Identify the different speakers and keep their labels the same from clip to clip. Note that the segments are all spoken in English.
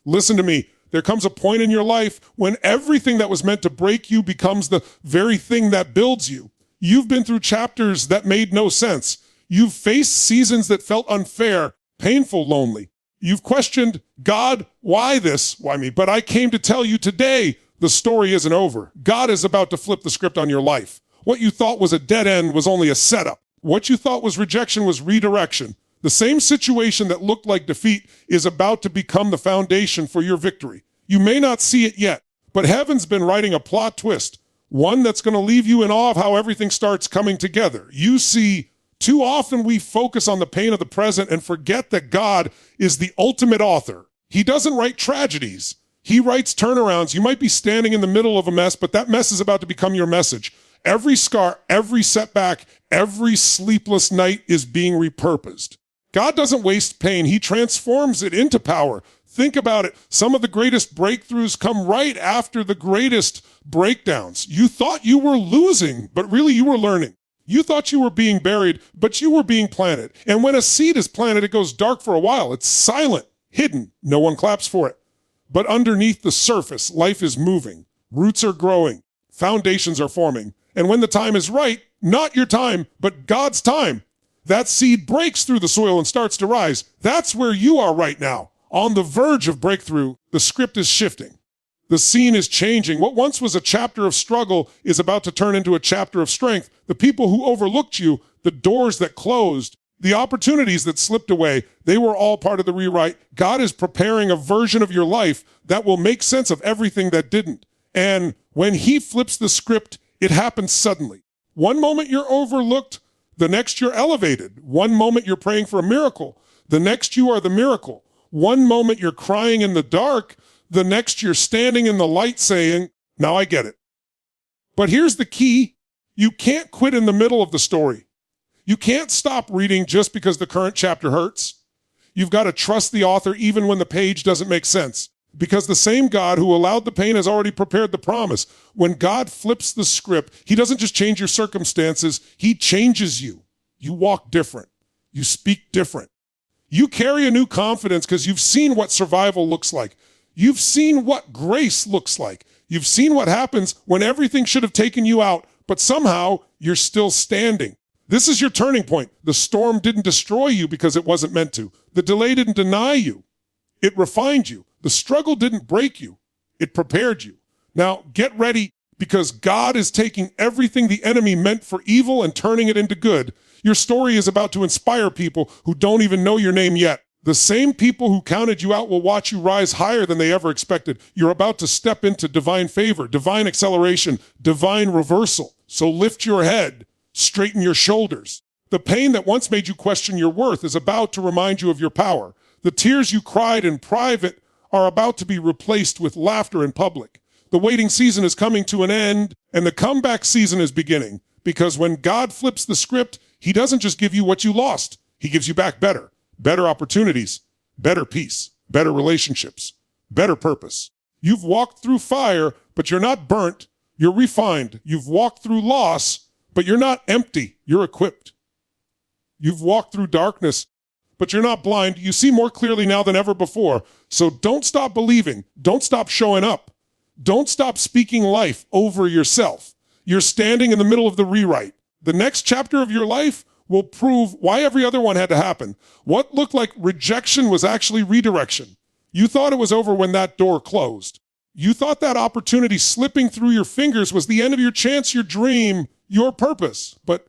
Speaker 1: Listen to me. There comes a point in your life when everything that was meant to break you becomes the very thing that builds you. You've been through chapters that made no sense. You've faced seasons that felt unfair, painful, lonely. You've questioned, God, why this? Why me? But I came to tell you today, the story isn't over. God is about to flip the script on your life. What you thought was a dead end was only a setup. What you thought was rejection was redirection. The same situation that looked like defeat is about to become the foundation for your victory. You may not see it yet, but heaven's been writing a plot twist, one that's going to leave you in awe of how everything starts coming together. You see, too often we focus on the pain of the present and forget that God is the ultimate author. He doesn't write tragedies. He writes turnarounds. You might be standing in the middle of a mess, but that mess is about to become your message. Every scar, every setback, every sleepless night is being repurposed. God doesn't waste pain. He transforms it into power. Think about it. Some of the greatest breakthroughs come right after the greatest breakdowns. You thought you were losing, but really you were learning. You thought you were being buried, but you were being planted. And when a seed is planted, it goes dark for a while. It's silent, hidden. No one claps for it. But underneath the surface, life is moving. Roots are growing. Foundations are forming. And when the time is right, not your time, but God's time, that seed breaks through the soil and starts to rise. That's where you are right now. On the verge of breakthrough, the script is shifting. The scene is changing. What once was a chapter of struggle is about to turn into a chapter of strength. The people who overlooked you, the doors that closed, the opportunities that slipped away, they were all part of the rewrite. God is preparing a version of your life that will make sense of everything that didn't. And when he flips the script, it happens suddenly. One moment you're overlooked, the next you're elevated. One moment you're praying for a miracle, the next you are the miracle. One moment you're crying in the dark, the next you're standing in the light saying, now I get it. But here's the key. You can't quit in the middle of the story. You can't stop reading just because the current chapter hurts. You've got to trust the author even when the page doesn't make sense. Because the same God who allowed the pain has already prepared the promise. When God flips the script, he doesn't just change your circumstances, he changes you. You walk different. You speak different. You carry a new confidence because you've seen what survival looks like. You've seen what grace looks like. You've seen what happens when everything should have taken you out, but somehow you're still standing. This is your turning point. The storm didn't destroy you because it wasn't meant to. The delay didn't deny you. It refined you. The struggle didn't break you. It prepared you. Now get ready because God is taking everything the enemy meant for evil and turning it into good. Your story is about to inspire people who don't even know your name yet. The same people who counted you out will watch you rise higher than they ever expected. You're about to step into divine favor, divine acceleration, divine reversal. So lift your head, straighten your shoulders. The pain that once made you question your worth is about to remind you of your power. The tears you cried in private are about to be replaced with laughter in public. The waiting season is coming to an end, and the comeback season is beginning. Because when God flips the script, he doesn't just give you what you lost. He gives you back better opportunities, better peace, better relationships, better purpose. You've walked through fire, but you're not burnt. You're refined. You've walked through loss, but you're not empty. You're equipped. You've walked through darkness, but you're not blind. You see more clearly now than ever before. So don't stop believing. Don't stop showing up. Don't stop speaking life over yourself. You're standing in the middle of the rewrite. The next chapter of your life will prove why every other one had to happen. What looked like rejection was actually redirection. You thought it was over when that door closed. You thought that opportunity slipping through your fingers was the end of your chance, your dream, your purpose. But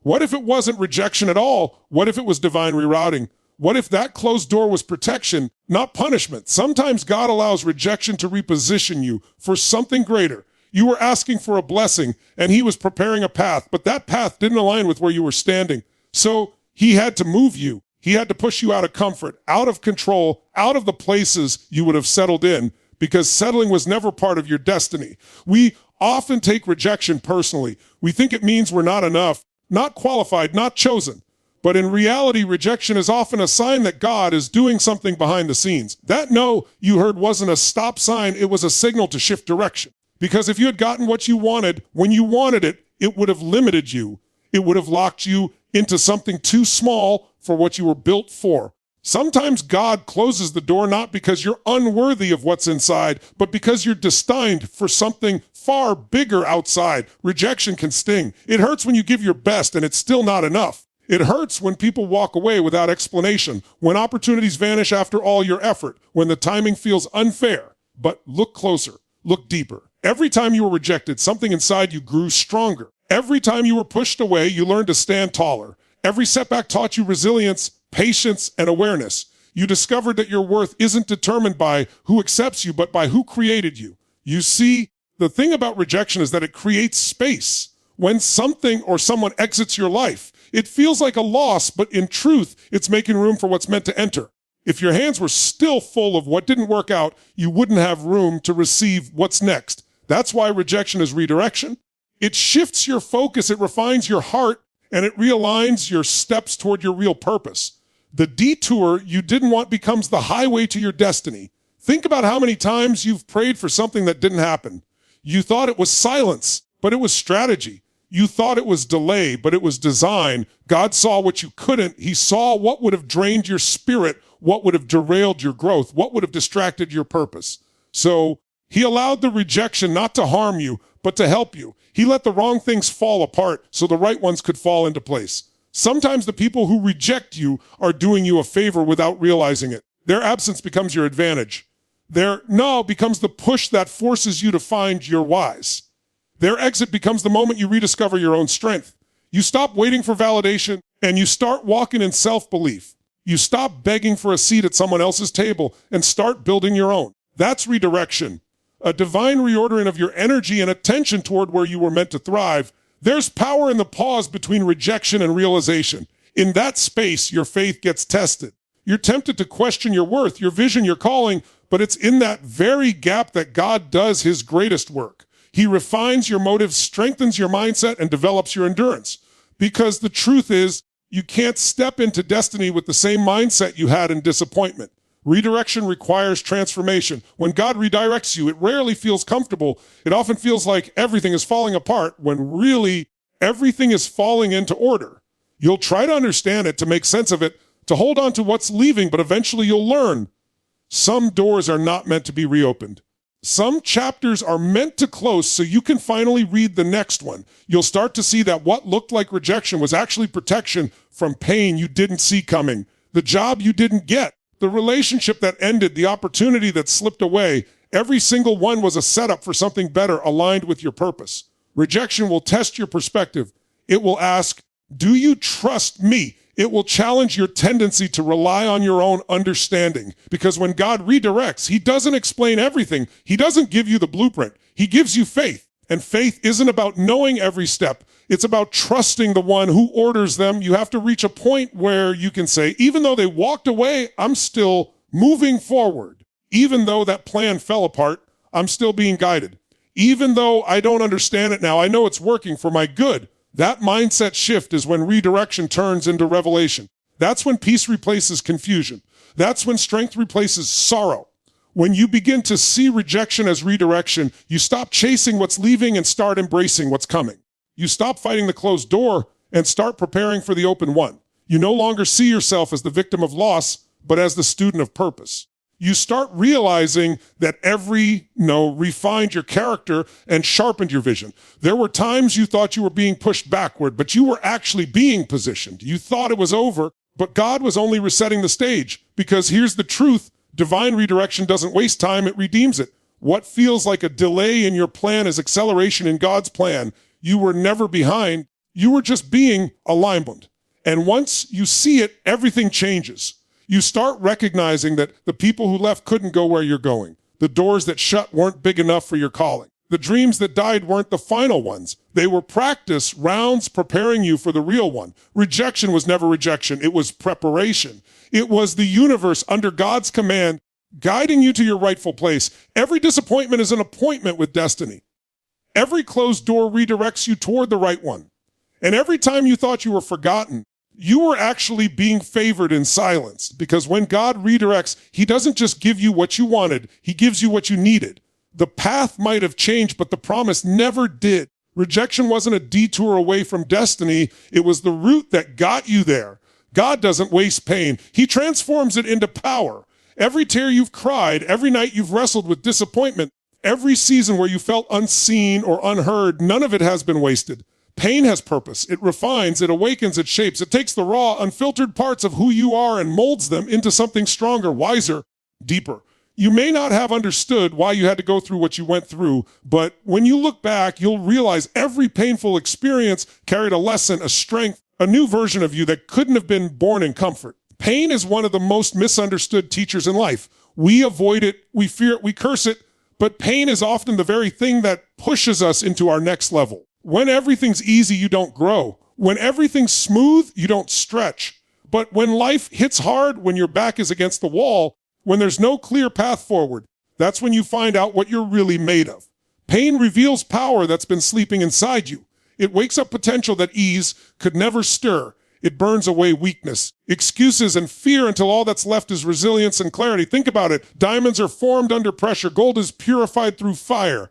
Speaker 1: what if it wasn't rejection at all? What if it was divine rerouting? What if that closed door was protection, not punishment? Sometimes God allows rejection to reposition you for something greater. You were asking for a blessing, and he was preparing a path, but that path didn't align with where you were standing. So he had to move you. He had to push you out of comfort, out of control, out of the places you would have settled in, because settling was never part of your destiny. We often take rejection personally. We think it means we're not enough, not qualified, not chosen. But in reality, rejection is often a sign that God is doing something behind the scenes. That no you heard wasn't a stop sign, it was a signal to shift direction. Because if you had gotten what you wanted, when you wanted it, it would have limited you. It would have locked you into something too small for what you were built for. Sometimes God closes the door not because you're unworthy of what's inside, but because you're destined for something far bigger outside. Rejection can sting. It hurts when you give your best and it's still not enough. It hurts when people walk away without explanation, when opportunities vanish after all your effort, when the timing feels unfair. But look closer, look deeper. Every time you were rejected, something inside you grew stronger. Every time you were pushed away, you learned to stand taller. Every setback taught you resilience, patience, and awareness. You discovered that your worth isn't determined by who accepts you, but by who created you. You see, the thing about rejection is that it creates space. When something or someone exits your life, it feels like a loss, but in truth, it's making room for what's meant to enter. If your hands were still full of what didn't work out, you wouldn't have room to receive what's next. That's why rejection is redirection. It shifts your focus, it refines your heart, and it realigns your steps toward your real purpose. The detour you didn't want becomes the highway to your destiny. Think about how many times you've prayed for something that didn't happen. You thought it was silence, but it was strategy. You thought it was delay, but it was design. God saw what you couldn't. He saw what would have drained your spirit, what would have derailed your growth, what would have distracted your purpose. So he allowed the rejection not to harm you, but to help you. He let the wrong things fall apart so the right ones could fall into place. Sometimes the people who reject you are doing you a favor without realizing it. Their absence becomes your advantage. Their no becomes the push that forces you to find your whys. Their exit becomes the moment you rediscover your own strength. You stop waiting for validation and you start walking in self-belief. You stop begging for a seat at someone else's table and start building your own. That's redirection. A divine reordering of your energy and attention toward where you were meant to thrive. There's power in the pause between rejection and realization. In that space, your faith gets tested. You're tempted to question your worth, your vision, your calling, but it's in that very gap that God does his greatest work. He refines your motives, strengthens your mindset, and develops your endurance. Because the truth is, you can't step into destiny with the same mindset you had in disappointment. Redirection requires transformation. When God redirects you, it rarely feels comfortable. It often feels like everything is falling apart when really everything is falling into order. You'll try to understand it, to make sense of it, to hold on to what's leaving, but eventually you'll learn. Some doors are not meant to be reopened. Some chapters are meant to close so you can finally read the next one. You'll start to see that what looked like rejection was actually protection from pain you didn't see coming, the job you didn't get, the relationship that ended, the opportunity that slipped away. Every single one was a setup for something better aligned with your purpose. Rejection will test your perspective. It will ask, do you trust me? It will challenge your tendency to rely on your own understanding. Because when God redirects, he doesn't explain everything. He doesn't give you the blueprint. He gives you faith. And faith isn't about knowing every step. It's about trusting the one who orders them. You have to reach a point where you can say, even though they walked away, I'm still moving forward. Even though that plan fell apart, I'm still being guided. Even though I don't understand it now, I know it's working for my good. That mindset shift is when redirection turns into revelation. That's when peace replaces confusion. That's when strength replaces sorrow. When you begin to see rejection as redirection, you stop chasing what's leaving and start embracing what's coming. You stop fighting the closed door and start preparing for the open one. You no longer see yourself as the victim of loss, but as the student of purpose. You start realizing that every no refined your character and sharpened your vision. There were times you thought you were being pushed backward, but you were actually being positioned. You thought it was over, but God was only resetting the stage. Because here's the truth, divine redirection doesn't waste time, it redeems it. What feels like a delay in your plan is acceleration in God's plan. You were never behind, you were just being alignment. And once you see it, everything changes. You start recognizing that the people who left couldn't go where you're going. The doors that shut weren't big enough for your calling. The dreams that died weren't the final ones. They were practice rounds preparing you for the real one. Rejection was never rejection. It was preparation. It was the universe under God's command, guiding you to your rightful place. Every disappointment is an appointment with destiny. Every closed door redirects you toward the right one. And every time you thought you were forgotten, you were actually being favored in silence, because when God redirects, he doesn't just give you what you wanted, he gives you what you needed. The path might have changed, but the promise never did. Rejection wasn't a detour away from destiny, it was the route that got you there. God doesn't waste pain. He transforms it into power. Every tear you've cried, every night you've wrestled with disappointment, every season where you felt unseen or unheard, none of it has been wasted. Pain has purpose. It refines, it awakens, it shapes. It takes the raw, unfiltered parts of who you are and molds them into something stronger, wiser, deeper. You may not have understood why you had to go through what you went through, but when you look back, you'll realize every painful experience carried a lesson, a strength, a new version of you that couldn't have been born in comfort. Pain is one of the most misunderstood teachers in life. We avoid it, we fear it, we curse it, but pain is often the very thing that pushes us into our next level. When everything's easy, you don't grow. When everything's smooth, you don't stretch. But when life hits hard, when your back is against the wall, when there's no clear path forward, that's when you find out what you're really made of. Pain reveals power that's been sleeping inside you. It wakes up potential that ease could never stir. It burns away weakness, excuses, and fear until all that's left is resilience and clarity. Think about it. Diamonds are formed under pressure. Gold is purified through fire.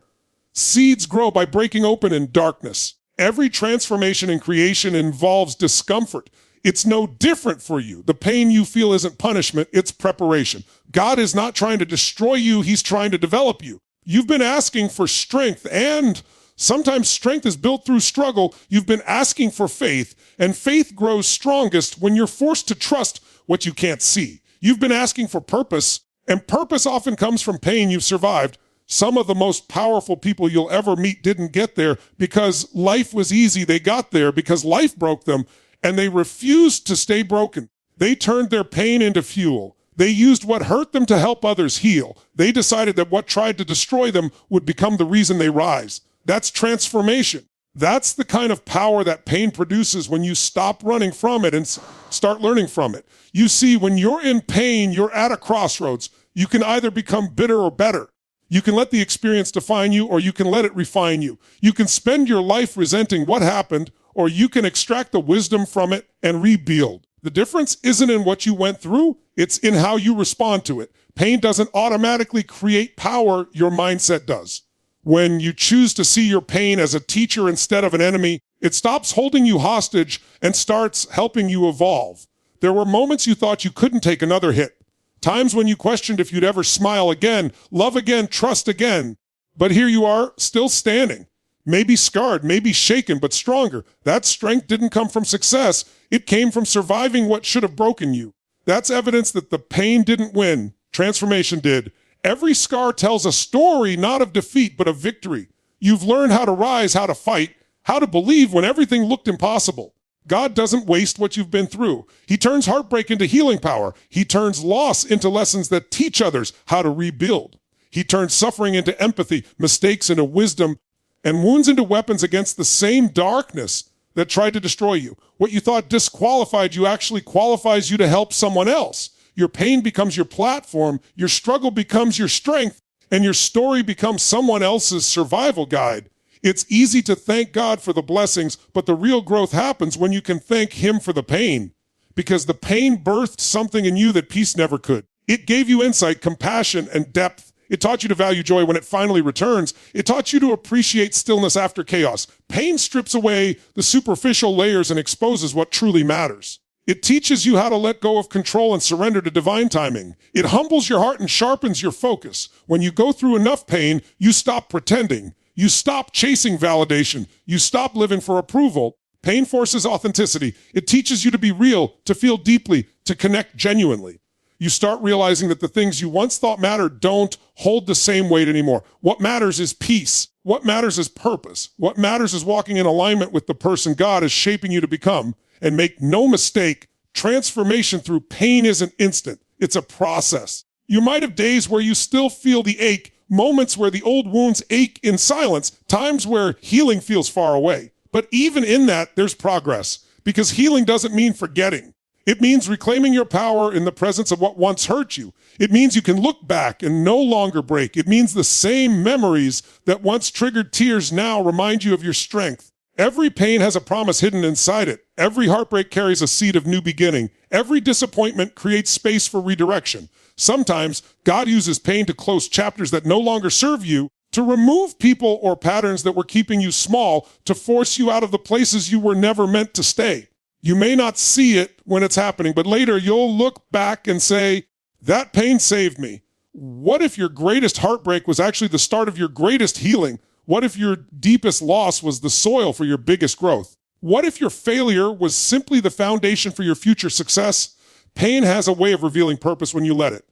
Speaker 1: Seeds grow by breaking open in darkness. Every transformation in creation involves discomfort. It's no different for you. The pain you feel isn't punishment, it's preparation. God is not trying to destroy you, he's trying to develop you. You've been asking for strength, and sometimes strength is built through struggle. You've been asking for faith, and faith grows strongest when you're forced to trust what you can't see. You've been asking for purpose, and purpose often comes from pain you've survived. Some of the most powerful people you'll ever meet didn't get there because life was easy. They got there because life broke them, and they refused to stay broken. They turned their pain into fuel. They used what hurt them to help others heal. They decided that what tried to destroy them would become the reason they rise. That's transformation. That's the kind of power that pain produces when you stop running from it and start learning from it. You see, when you're in pain, you're at a crossroads. You can either become bitter or better. You can let the experience define you, or you can let it refine you. You can spend your life resenting what happened, or you can extract the wisdom from it and rebuild. The difference isn't in what you went through, it's in how you respond to it. Pain doesn't automatically create power, your mindset does. When you choose to see your pain as a teacher instead of an enemy, it stops holding you hostage and starts helping you evolve. There were moments you thought you couldn't take another hit. Times when you questioned if you'd ever smile again, love again, trust again. But here you are, still standing. Maybe scarred, maybe shaken, but stronger. That strength didn't come from success. It came from surviving what should have broken you. That's evidence that the pain didn't win. Transformation did. Every scar tells a story, not of defeat, but of victory. You've learned how to rise, how to fight, how to believe when everything looked impossible. God doesn't waste what you've been through. He turns heartbreak into healing power. He turns loss into lessons that teach others how to rebuild. He turns suffering into empathy, mistakes into wisdom, and wounds into weapons against the same darkness that tried to destroy you. What you thought disqualified you actually qualifies you to help someone else. Your pain becomes your platform, your struggle becomes your strength, and your story becomes someone else's survival guide. It's easy to thank God for the blessings, but the real growth happens when you can thank Him for the pain. Because the pain birthed something in you that peace never could. It gave you insight, compassion, and depth. It taught you to value joy when it finally returns. It taught you to appreciate stillness after chaos. Pain strips away the superficial layers and exposes what truly matters. It teaches you how to let go of control and surrender to divine timing. It humbles your heart and sharpens your focus. When you go through enough pain, you stop pretending. You stop chasing validation. You stop living for approval. Pain forces authenticity. It teaches you to be real, to feel deeply, to connect genuinely. You start realizing that the things you once thought mattered don't hold the same weight anymore. What matters is peace. What matters is purpose. What matters is walking in alignment with the person God is shaping you to become. And make no mistake, transformation through pain isn't instant. It's a process. You might have days where you still feel the ache, moments where the old wounds ache in silence, times where healing feels far away. But even in that, there's progress, because healing doesn't mean forgetting. It means reclaiming your power in the presence of what once hurt you. It means you can look back and no longer break. It means the same memories that once triggered tears now remind you of your strength. Every pain has a promise hidden inside it. Every heartbreak carries a seed of new beginning. Every disappointment creates space for redirection. Sometimes God uses pain to close chapters that no longer serve you, to remove people or patterns that were keeping you small, to force you out of the places you were never meant to stay. You may not see it when it's happening, but later you'll look back and say, that pain saved me. What if your greatest heartbreak was actually the start of your greatest healing? What if your deepest loss was the soil for your biggest growth? What if your failure was simply the foundation for your future success? Pain has a way of revealing purpose when you let it.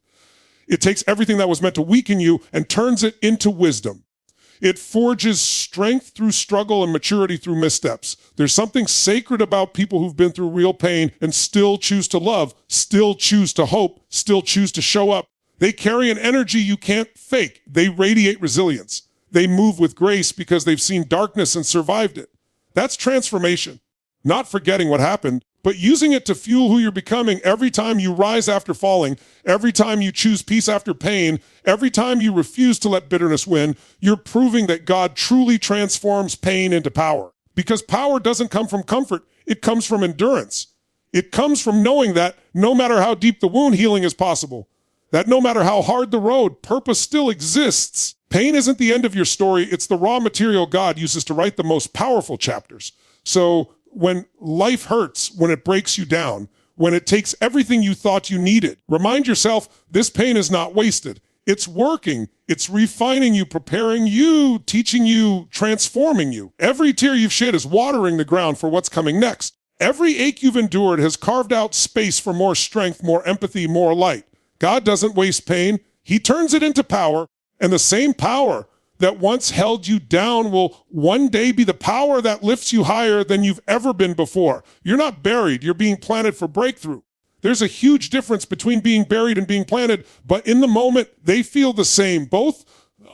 Speaker 1: It takes everything that was meant to weaken you and turns it into wisdom. It forges strength through struggle and maturity through missteps. There's something sacred about people who've been through real pain and still choose to love, still choose to hope, still choose to show up. They carry an energy you can't fake. They radiate resilience. They move with grace because they've seen darkness and survived it. That's transformation. Not forgetting what happened, but using it to fuel who you're becoming every time you rise after falling, every time you choose peace after pain, every time you refuse to let bitterness win. You're proving that God truly transforms pain into power. Because power doesn't come from comfort, it comes from endurance. It comes from knowing that no matter how deep the wound, healing is possible. That no matter how hard the road, purpose still exists. Pain isn't the end of your story, it's the raw material God uses to write the most powerful chapters. So when life hurts, when it breaks you down, when it takes everything you thought you needed, remind yourself this pain is not wasted. It's working. It's refining you, preparing you, teaching you, transforming you. Every tear you've shed is watering the ground for what's coming next. Every ache you've endured has carved out space for more strength, more empathy, more light. God doesn't waste pain. He turns it into power, and the same power that once held you down will one day be the power that lifts you higher than you've ever been before. You're not buried. You're being planted for breakthrough. There's a huge difference between being buried and being planted, but in the moment, they feel the same. Both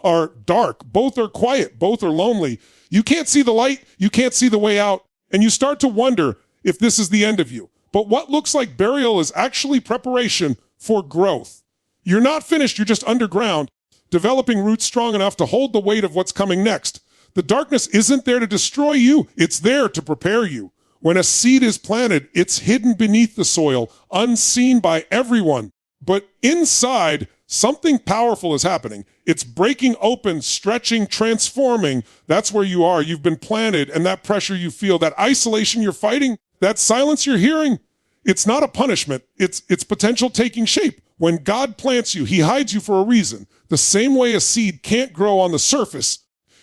Speaker 1: are dark. Both are quiet. Both are lonely. You can't see the light. You can't see the way out, and you start to wonder if this is the end of you. But what looks like burial is actually preparation for growth. You're not finished. You're just underground, developing roots strong enough to hold the weight of what's coming next. The darkness isn't there to destroy you. It's there to prepare you. When a seed is planted, it's hidden beneath the soil, unseen by everyone. But inside, something powerful is happening. It's breaking open, stretching, transforming. That's where you are. You've been planted, and that pressure you feel, that isolation you're fighting, that silence you're hearing, it's not a punishment. It's potential taking shape. When God plants you, he hides you for a reason. The same way a seed can't grow on the surface,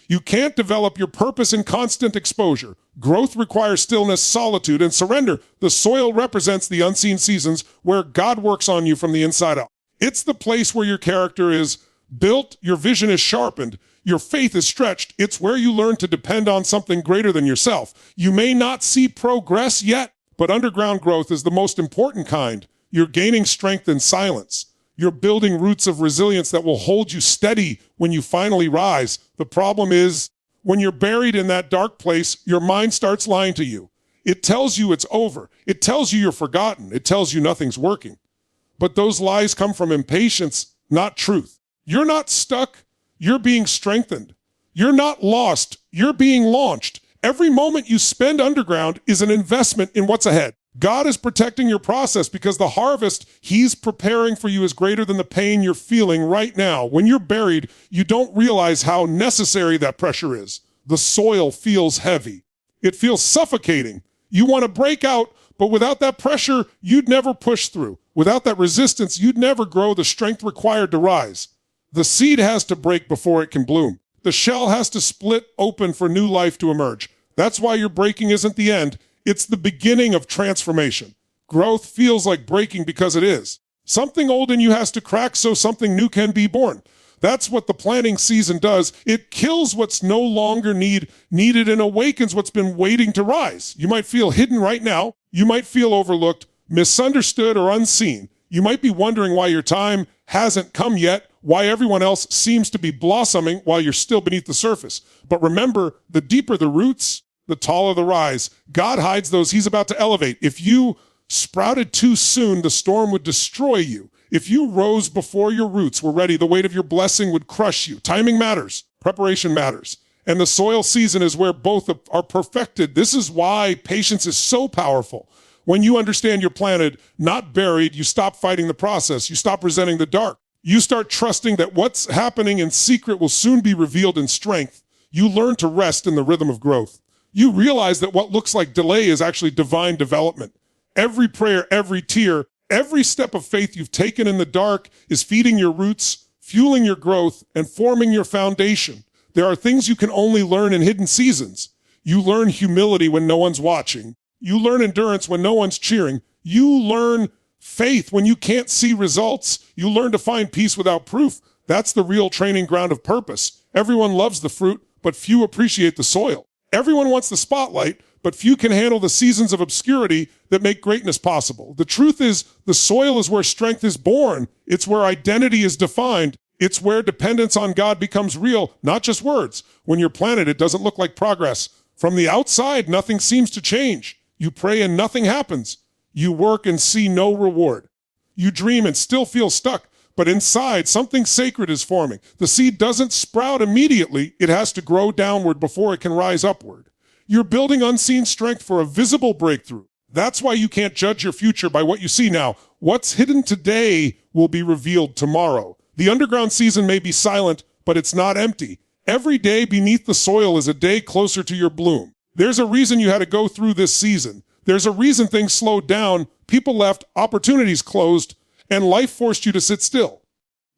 Speaker 1: you can't develop your purpose in constant exposure. Growth requires stillness, solitude, and surrender. The soil represents the unseen seasons where God works on you from the inside out. It's the place where your character is built, your vision is sharpened, your faith is stretched. It's where you learn to depend on something greater than yourself. You may not see progress yet, but underground growth is the most important kind. You're gaining strength in silence. You're building roots of resilience that will hold you steady when you finally rise. The problem is, when you're buried in that dark place, your mind starts lying to you. It tells you it's over. It tells you you're forgotten. It tells you nothing's working. But those lies come from impatience, not truth. You're not stuck. You're being strengthened. You're not lost. You're being launched. Every moment you spend underground is an investment in what's ahead. God is protecting your process because the harvest he's preparing for you is greater than the pain you're feeling right now. When you're buried, you don't realize how necessary that pressure is. The soil feels heavy. It feels suffocating. You want to break out, but without that pressure, you'd never push through. Without that resistance, you'd never grow the strength required to rise. The seed has to break before it can bloom. The shell has to split open for new life to emerge. That's why your breaking isn't the end. It's the beginning of transformation. Growth feels like breaking because it is. Something old in you has to crack so something new can be born. That's what the planting season does. It kills what's no longer needed and awakens what's been waiting to rise. You might feel hidden right now. You might feel overlooked, misunderstood, or unseen. You might be wondering why your time hasn't come yet, why everyone else seems to be blossoming while you're still beneath the surface. But remember, the deeper the roots, the taller the rise. God hides those he's about to elevate. If you sprouted too soon, the storm would destroy you. If you rose before your roots were ready, the weight of your blessing would crush you. Timing matters. Preparation matters. And the soil season is where both are perfected. This is why patience is so powerful. When you understand you're planted, not buried, you stop fighting the process. You stop resenting the dark. You start trusting that what's happening in secret will soon be revealed in strength. You learn to rest in the rhythm of growth. You realize that what looks like delay is actually divine development. Every prayer, every tear, every step of faith you've taken in the dark is feeding your roots, fueling your growth, and forming your foundation. There are things you can only learn in hidden seasons. You learn humility when no one's watching. You learn endurance when no one's cheering. You learn faith when you can't see results. You learn to find peace without proof. That's the real training ground of purpose. Everyone loves the fruit, but few appreciate the soil. Everyone wants the spotlight, but few can handle the seasons of obscurity that make greatness possible. The truth is, the soil is where strength is born. It's where identity is defined. It's where dependence on God becomes real, not just words. When you're planted, it doesn't look like progress. From the outside, nothing seems to change. You pray and nothing happens. You work and see no reward. You dream and still feel stuck, but inside, something sacred is forming. The seed doesn't sprout immediately. It has to grow downward before it can rise upward. You're building unseen strength for a visible breakthrough. That's why you can't judge your future by what you see now. What's hidden today will be revealed tomorrow. The underground season may be silent, but it's not empty. Every day beneath the soil is a day closer to your bloom. There's a reason you had to go through this season. There's a reason things slowed down, people left, opportunities closed, and life forced you to sit still.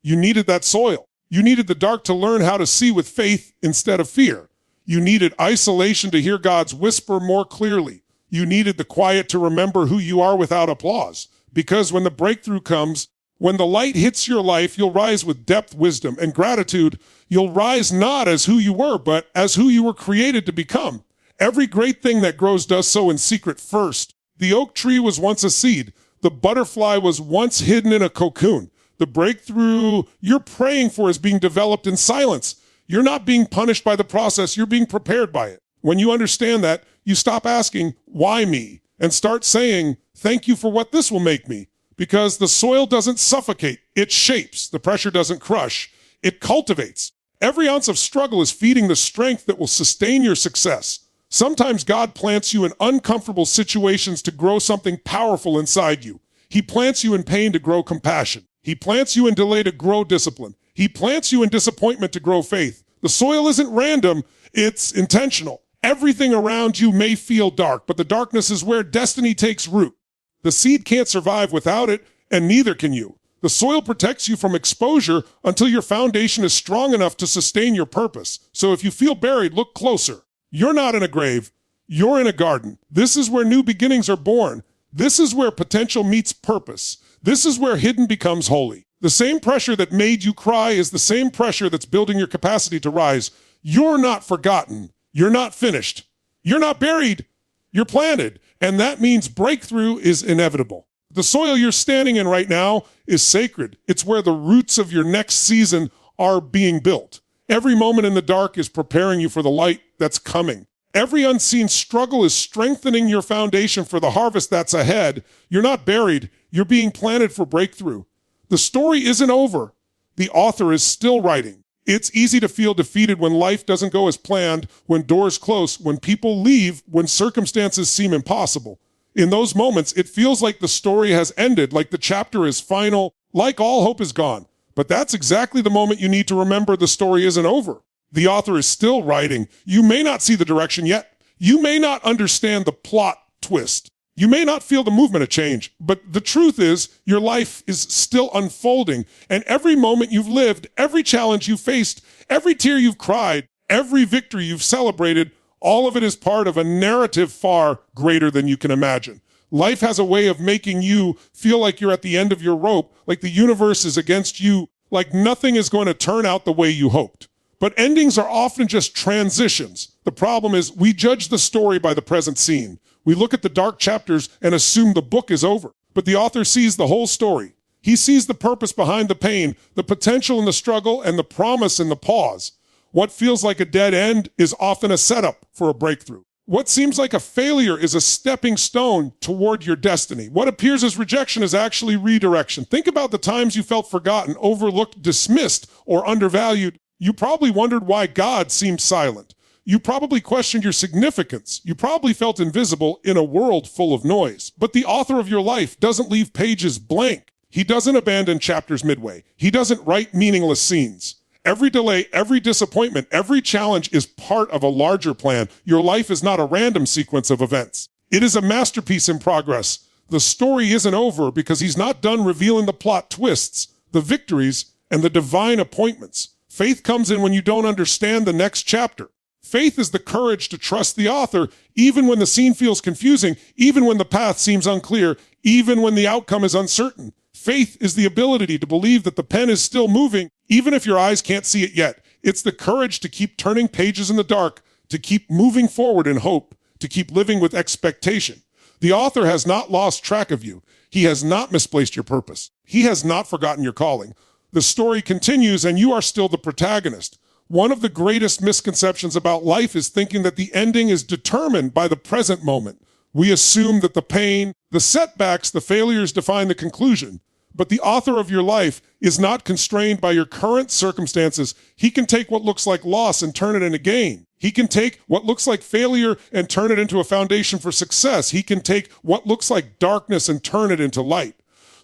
Speaker 1: You needed that soil. You needed the dark to learn how to see with faith instead of fear. You needed isolation to hear God's whisper more clearly. You needed the quiet to remember who you are without applause. Because when the breakthrough comes, when the light hits your life, you'll rise with depth, wisdom, and gratitude. You'll rise not as who you were, but as who you were created to become. Every great thing that grows does so in secret first. The oak tree was once a seed. The butterfly was once hidden in a cocoon. The breakthrough you're praying for is being developed in silence. You're not being punished by the process. You're being prepared by it. When you understand that, you stop asking, why me? And start saying, thank you for what this will make me. Because the soil doesn't suffocate. It shapes. The pressure doesn't crush. It cultivates. Every ounce of struggle is feeding the strength that will sustain your success. Sometimes God plants you in uncomfortable situations to grow something powerful inside you. He plants you in pain to grow compassion. He plants you in delay to grow discipline. He plants you in disappointment to grow faith. The soil isn't random, it's intentional. Everything around you may feel dark, but the darkness is where destiny takes root. The seed can't survive without it, and neither can you. The soil protects you from exposure until your foundation is strong enough to sustain your purpose. So if you feel buried, look closer. You're not in a grave. You're in a garden. This is where new beginnings are born. This is where potential meets purpose. This is where hidden becomes holy. The same pressure that made you cry is the same pressure that's building your capacity to rise. You're not forgotten. You're not finished. You're not buried. You're planted. And that means breakthrough is inevitable. The soil you're standing in right now is sacred. It's where the roots of your next season are being built. Every moment in the dark is preparing you for the light that's coming. Every unseen struggle is strengthening your foundation for the harvest that's ahead. You're not buried. You're being planted for breakthrough. The story isn't over. The author is still writing. It's easy to feel defeated when life doesn't go as planned, when doors close, when people leave, when circumstances seem impossible. In those moments, it feels like the story has ended, like the chapter is final, like all hope is gone. But that's exactly the moment you need to remember the story isn't over. The author is still writing. You may not see the direction yet. You may not understand the plot twist. You may not feel the movement of change. But the truth is, your life is still unfolding. And every moment you've lived, every challenge you've faced, every tear you've cried, every victory you've celebrated, all of it is part of a narrative far greater than you can imagine. Life has a way of making you feel like you're at the end of your rope, like the universe is against you, like nothing is going to turn out the way you hoped. But endings are often just transitions. The problem is we judge the story by the present scene. We look at the dark chapters and assume the book is over. But the author sees the whole story. He sees the purpose behind the pain, the potential in the struggle, and the promise in the pause. What feels like a dead end is often a setup for a breakthrough. What seems like a failure is a stepping stone toward your destiny. What appears as rejection is actually redirection. Think about the times you felt forgotten, overlooked, dismissed, or undervalued. You probably wondered why God seemed silent. You probably questioned your significance. You probably felt invisible in a world full of noise. But the author of your life doesn't leave pages blank. He doesn't abandon chapters midway. He doesn't write meaningless scenes. Every delay, every disappointment, every challenge is part of a larger plan. Your life is not a random sequence of events. It is a masterpiece in progress. The story isn't over because he's not done revealing the plot twists, the victories, and the divine appointments. Faith comes in when you don't understand the next chapter. Faith is the courage to trust the author, even when the scene feels confusing, even when the path seems unclear, even when the outcome is uncertain. Faith is the ability to believe that the pen is still moving, even if your eyes can't see it yet. It's the courage to keep turning pages in the dark, to keep moving forward in hope, to keep living with expectation. The author has not lost track of you. He has not misplaced your purpose. He has not forgotten your calling. The story continues, and you are still the protagonist. One of the greatest misconceptions about life is thinking that the ending is determined by the present moment. We assume that the pain, the setbacks, the failures define the conclusion. But the author of your life is not constrained by your current circumstances. He can take what looks like loss and turn it into gain. He can take what looks like failure and turn it into a foundation for success. He can take what looks like darkness and turn it into light.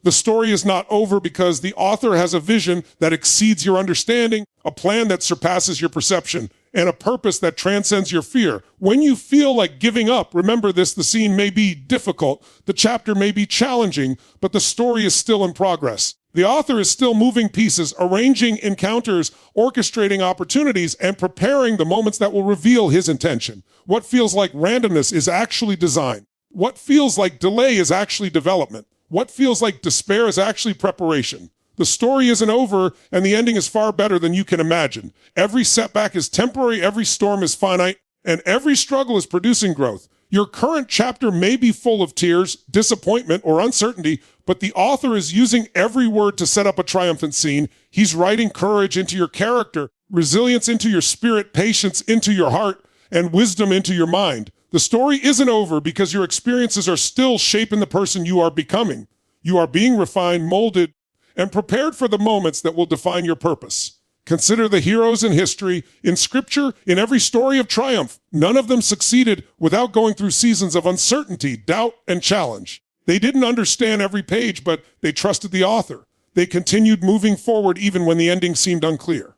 Speaker 1: The story is not over because the author has a vision that exceeds your understanding, a plan that surpasses your perception, and a purpose that transcends your fear. When you feel like giving up, remember this: the scene may be difficult, the chapter may be challenging, but the story is still in progress. The author is still moving pieces, arranging encounters, orchestrating opportunities, and preparing the moments that will reveal his intention. What feels like randomness is actually design. What feels like delay is actually development. What feels like despair is actually preparation. The story isn't over, and the ending is far better than you can imagine. Every setback is temporary, every storm is finite, and every struggle is producing growth. Your current chapter may be full of tears, disappointment, or uncertainty, but the author is using every word to set up a triumphant scene. He's writing courage into your character, resilience into your spirit, patience into your heart, and wisdom into your mind. The story isn't over because your experiences are still shaping the person you are becoming. You are being refined, molded, and prepared for the moments that will define your purpose. Consider the heroes in history, in scripture, in every story of triumph. None of them succeeded without going through seasons of uncertainty, doubt, and challenge. They didn't understand every page, but they trusted the author. They continued moving forward even when the ending seemed unclear.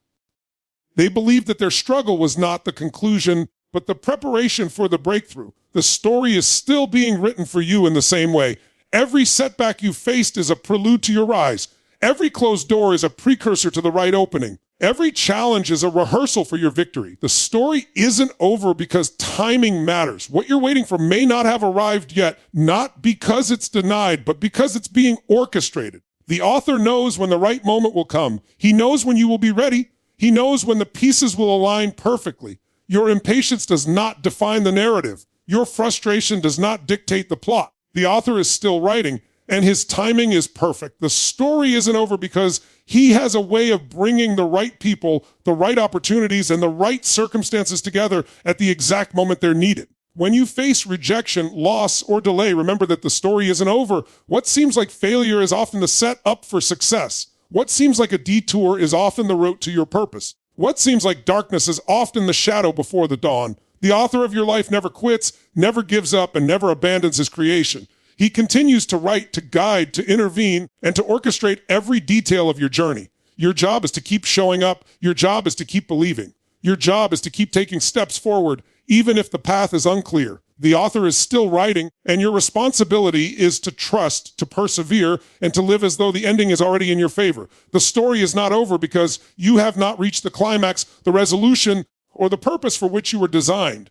Speaker 1: They believed that their struggle was not the conclusion, but the preparation for the breakthrough. The story is still being written for you in the same way. Every setback you faced is a prelude to your rise. Every closed door is a precursor to the right opening. Every challenge is a rehearsal for your victory. The story isn't over because timing matters. What you're waiting for may not have arrived yet, not because it's denied, but because it's being orchestrated. The author knows when the right moment will come. He knows when you will be ready. He knows when the pieces will align perfectly. Your impatience does not define the narrative. Your frustration does not dictate the plot. The author is still writing, and his timing is perfect. The story isn't over because he has a way of bringing the right people, the right opportunities, and the right circumstances together at the exact moment they're needed. When you face rejection, loss, or delay, remember that the story isn't over. What seems like failure is often the setup for success. What seems like a detour is often the route to your purpose. What seems like darkness is often the shadow before the dawn. The author of your life never quits, never gives up, and never abandons his creation. He continues to write, to guide, to intervene, and to orchestrate every detail of your journey. Your job is to keep showing up. Your job is to keep believing. Your job is to keep taking steps forward, even if the path is unclear. The author is still writing, and your responsibility is to trust, to persevere, and to live as though the ending is already in your favor. The story is not over because you have not reached the climax, the resolution, or the purpose for which you were designed.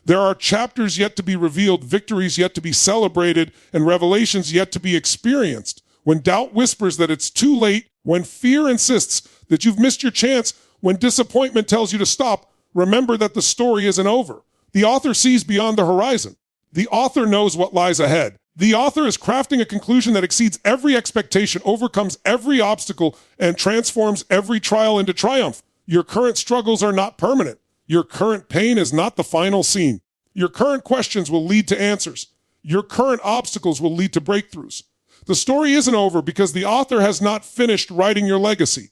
Speaker 1: There are chapters yet to be revealed, victories yet to be celebrated, and revelations yet to be experienced. When doubt whispers that it's too late, when fear insists that you've missed your chance, when disappointment tells you to stop, remember that the story isn't over. The author sees beyond the horizon. The author knows what lies ahead. The author is crafting a conclusion that exceeds every expectation, overcomes every obstacle, and transforms every trial into triumph. Your current struggles are not permanent. Your current pain is not the final scene. Your current questions will lead to answers. Your current obstacles will lead to breakthroughs. The story isn't over because the author has not finished writing your legacy.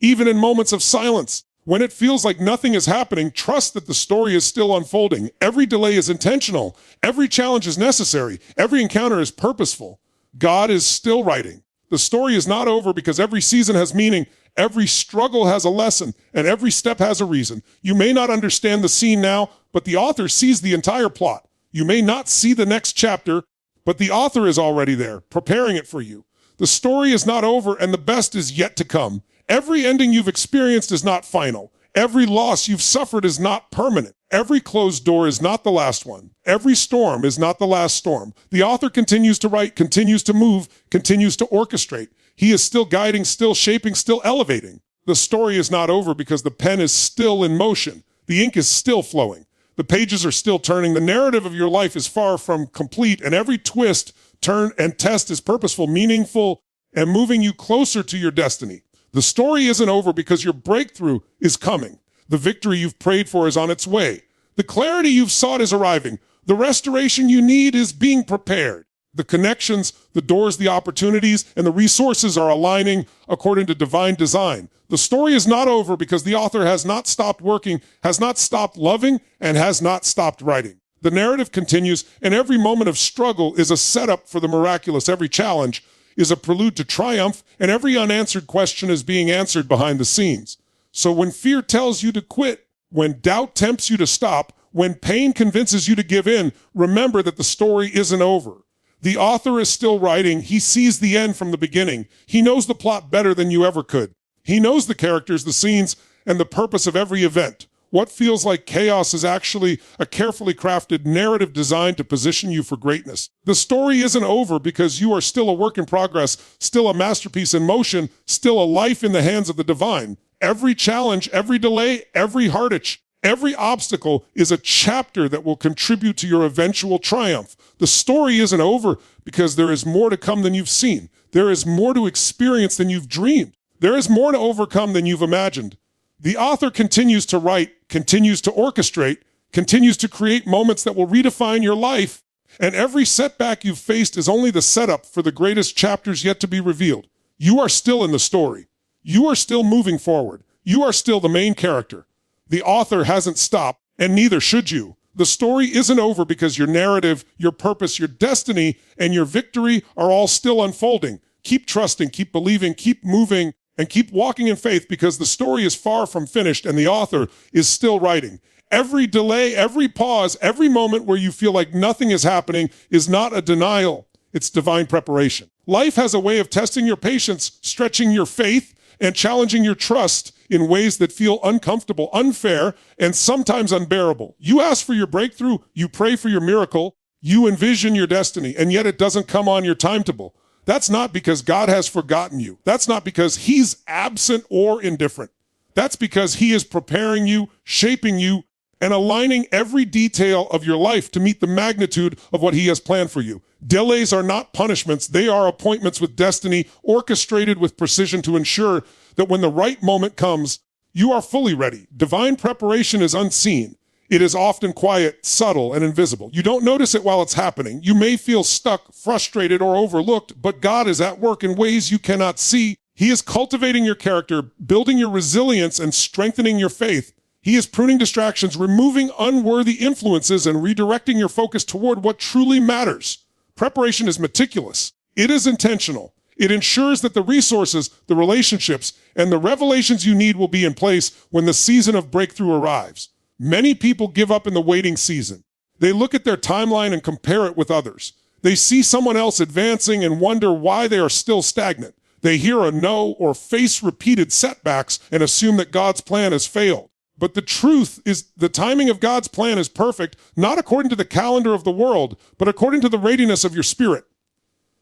Speaker 1: Even in moments of silence, when it feels like nothing is happening, trust that the story is still unfolding. Every delay is intentional. Every challenge is necessary. Every encounter is purposeful. God is still writing. The story is not over because every season has meaning. Every struggle has a lesson, and every step has a reason. You may not understand the scene now, but the author sees the entire plot. You may not see the next chapter, but the author is already there, preparing it for you. The story is not over, and the best is yet to come. Every ending you've experienced is not final. Every loss you've suffered is not permanent. Every closed door is not the last one. Every storm is not the last storm. The author continues to write, continues to move, continues to orchestrate. He is still guiding, still shaping, still elevating. The story is not over because the pen is still in motion. The ink is still flowing. The pages are still turning. The narrative of your life is far from complete, and every twist, turn, and test is purposeful, meaningful, and moving you closer to your destiny. The story isn't over because your breakthrough is coming. The victory you've prayed for is on its way. The clarity you've sought is arriving. The restoration you need is being prepared. The connections, the doors, the opportunities, and the resources are aligning according to divine design. The story is not over because the author has not stopped working, has not stopped loving, and has not stopped writing. The narrative continues, and every moment of struggle is a setup for the miraculous. Every challenge is a prelude to triumph, and every unanswered question is being answered behind the scenes. So when fear tells you to quit, when doubt tempts you to stop, when pain convinces you to give in, remember that the story isn't over. The author is still writing. He sees the end from the beginning. He knows the plot better than you ever could. He knows the characters, the scenes, and the purpose of every event. What feels like chaos is actually a carefully crafted narrative designed to position you for greatness. The story isn't over because you are still a work in progress, still a masterpiece in motion, still a life in the hands of the divine. Every challenge, every delay, every heartache, every obstacle is a chapter that will contribute to your eventual triumph. The story isn't over because there is more to come than you've seen. There is more to experience than you've dreamed. There is more to overcome than you've imagined. The author continues to write, continues to orchestrate, continues to create moments that will redefine your life, and every setback you've faced is only the setup for the greatest chapters yet to be revealed. You are still in the story. You are still moving forward. You are still the main character. The author hasn't stopped, and neither should you. The story isn't over because your narrative, your purpose, your destiny, and your victory are all still unfolding. Keep trusting, keep believing, keep moving, and keep walking in faith because the story is far from finished and the author is still writing. Every delay, every pause, every moment where you feel like nothing is happening is not a denial. It's divine preparation. Life has a way of testing your patience, stretching your faith, and challenging your trust in ways that feel uncomfortable, unfair, and sometimes unbearable. You ask for your breakthrough, you pray for your miracle, you envision your destiny, and yet it doesn't come on your timetable. That's not because God has forgotten you. That's not because he's absent or indifferent. That's because he is preparing you, shaping you, and aligning every detail of your life to meet the magnitude of what he has planned for you. Delays are not punishments. They are appointments with destiny, orchestrated with precision to ensure that when the right moment comes, you are fully ready. Divine preparation is unseen. It is often quiet, subtle, and invisible. You don't notice it while it's happening. You may feel stuck, frustrated, or overlooked, but God is at work in ways you cannot see. He is cultivating your character, building your resilience, and strengthening your faith. He is pruning distractions, removing unworthy influences, and redirecting your focus toward what truly matters. Preparation is meticulous. It is intentional. It ensures that the resources, the relationships, and the revelations you need will be in place when the season of breakthrough arrives. Many people give up in the waiting season. They look at their timeline and compare it with others. They see someone else advancing and wonder why they are still stagnant. They hear a no or face repeated setbacks and assume that God's plan has failed. But the truth is the timing of God's plan is perfect, not according to the calendar of the world, but according to the readiness of your spirit.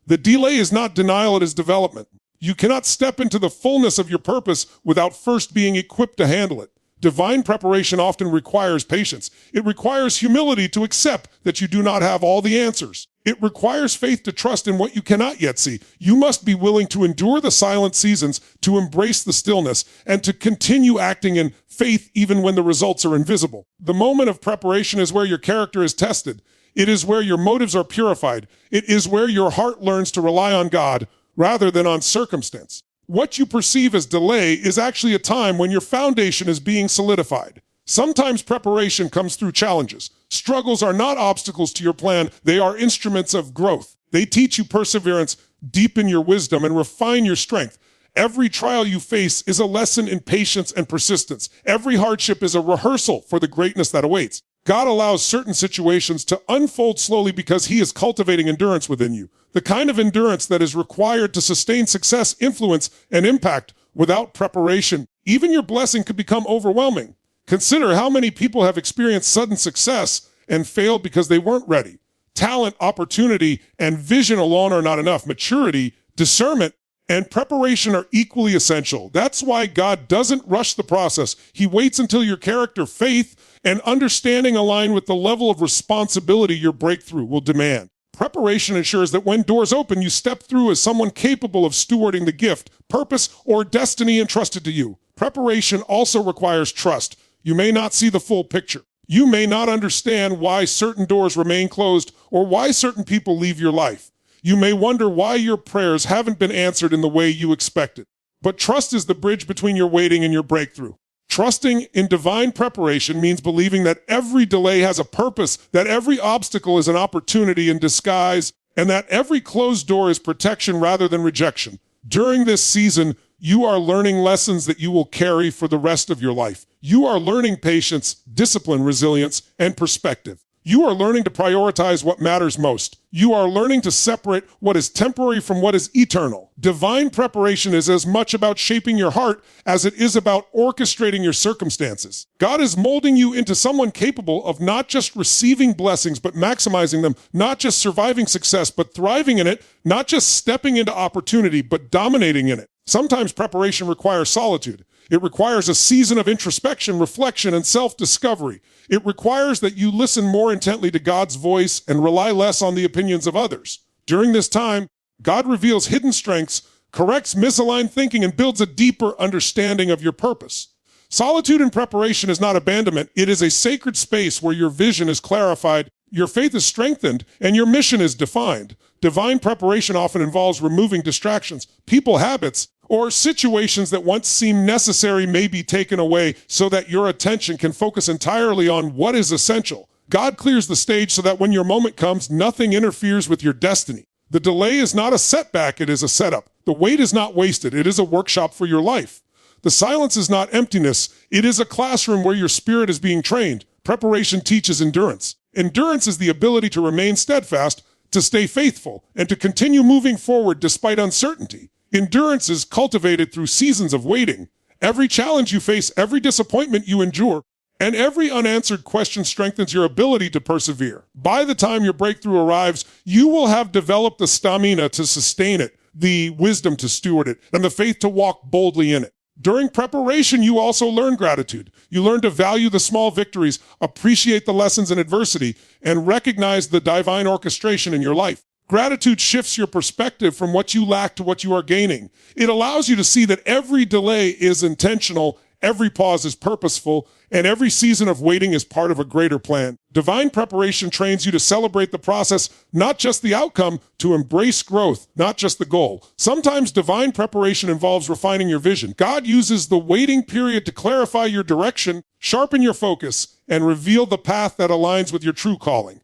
Speaker 1: The delay is not denial, it is development. You cannot step into the fullness of your purpose without first being equipped to handle it. Divine preparation often requires patience. It requires humility to accept that you do not have all the answers. It requires faith to trust in what you cannot yet see. You must be willing to endure the silent seasons, to embrace the stillness, and to continue acting in faith even when the results are invisible. The moment of preparation is where your character is tested. It is where your motives are purified. It is where your heart learns to rely on God rather than on circumstance. What you perceive as delay is actually a time when your foundation is being solidified. Sometimes preparation comes through challenges. Struggles are not obstacles to your plan. They are instruments of growth. They teach you perseverance, deepen your wisdom, and refine your strength. Every trial you face is a lesson in patience and persistence. Every hardship is a rehearsal for the greatness that awaits. God allows certain situations to unfold slowly because He is cultivating endurance within you. The kind of endurance that is required to sustain success, influence, and impact. Without preparation, even your blessing could become overwhelming. Consider how many people have experienced sudden success and failed because they weren't ready. Talent, opportunity, and vision alone are not enough. Maturity, discernment, and preparation are equally essential. That's why God doesn't rush the process. He waits until your character, faith, and understanding align with the level of responsibility your breakthrough will demand. Preparation ensures that when doors open, you step through as someone capable of stewarding the gift, purpose, or destiny entrusted to you. Preparation also requires trust. You may not see the full picture. You may not understand why certain doors remain closed or why certain people leave your life. You may wonder why your prayers haven't been answered in the way you expected. But trust is the bridge between your waiting and your breakthrough. Trusting in divine preparation means believing that every delay has a purpose, that every obstacle is an opportunity in disguise, and that every closed door is protection rather than rejection. During this season, you are learning lessons that you will carry for the rest of your life. You are learning patience, discipline, resilience, and perspective. You are learning to prioritize what matters most. You are learning to separate what is temporary from what is eternal. Divine preparation is as much about shaping your heart as it is about orchestrating your circumstances. God is molding you into someone capable of not just receiving blessings, but maximizing them, not just surviving success, but thriving in it, not just stepping into opportunity, but dominating in it. Sometimes preparation requires solitude. It requires a season of introspection, reflection, and self-discovery. It requires that you listen more intently to God's voice and rely less on the opinions of others. During this time, God reveals hidden strengths, corrects misaligned thinking, and builds a deeper understanding of your purpose. Solitude in preparation is not abandonment. It is a sacred space where your vision is clarified, your faith is strengthened, and your mission is defined. Divine preparation often involves removing distractions, people, habits, or situations that once seemed necessary may be taken away so that your attention can focus entirely on what is essential. God clears the stage so that when your moment comes, nothing interferes with your destiny. The delay is not a setback, it is a setup. The wait is not wasted, it is a workshop for your life. The silence is not emptiness, it is a classroom where your spirit is being trained. Preparation teaches endurance. Endurance is the ability to remain steadfast, to stay faithful, and to continue moving forward despite uncertainty. Endurance is cultivated through seasons of waiting. Every challenge you face, every disappointment you endure, and every unanswered question strengthens your ability to persevere. By the time your breakthrough arrives, you will have developed the stamina to sustain it, the wisdom to steward it, and the faith to walk boldly in it. During preparation, you also learn gratitude. You learn to value the small victories, appreciate the lessons in adversity, and recognize the divine orchestration in your life. Gratitude shifts your perspective from what you lack to what you are gaining. It allows you to see that every delay is intentional, every pause is purposeful, and every season of waiting is part of a greater plan. Divine preparation trains you to celebrate the process, not just the outcome, to embrace growth, not just the goal. Sometimes divine preparation involves refining your vision. God uses the waiting period to clarify your direction, sharpen your focus, and reveal the path that aligns with your true calling.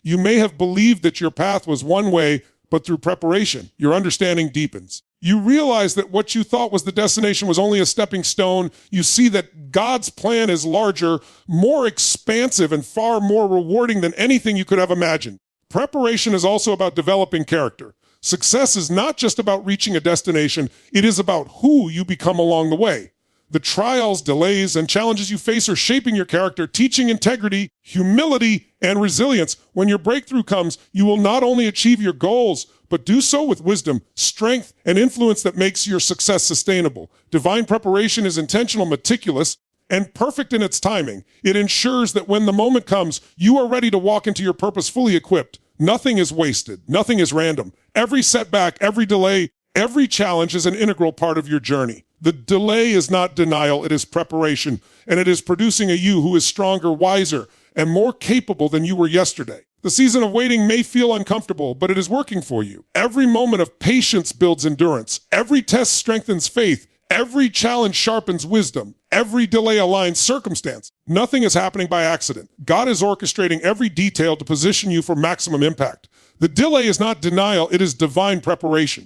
Speaker 1: You may have believed that your path was one way, but through preparation, your understanding deepens. You realize that what you thought was the destination was only a stepping stone. You see that God's plan is larger, more expansive, and far more rewarding than anything you could have imagined. Preparation is also about developing character. Success is not just about reaching a destination, it is about who you become along the way. The trials, delays, and challenges you face are shaping your character, teaching integrity, humility, and resilience. When your breakthrough comes, you will not only achieve your goals, but do so with wisdom, strength, and influence that makes your success sustainable. Divine preparation is intentional, meticulous, and perfect in its timing. It ensures that when the moment comes, you are ready to walk into your purpose fully equipped. Nothing is wasted. Nothing is random. Every setback, every delay, every challenge is an integral part of your journey. The delay is not denial, it is preparation, and it is producing a you who is stronger, wiser, and more capable than you were yesterday. The season of waiting may feel uncomfortable, but it is working for you. Every moment of patience builds endurance. Every test strengthens faith. Every challenge sharpens wisdom. Every delay aligns circumstance. Nothing is happening by accident. God is orchestrating every detail to position you for maximum impact. The delay is not denial, it is divine preparation.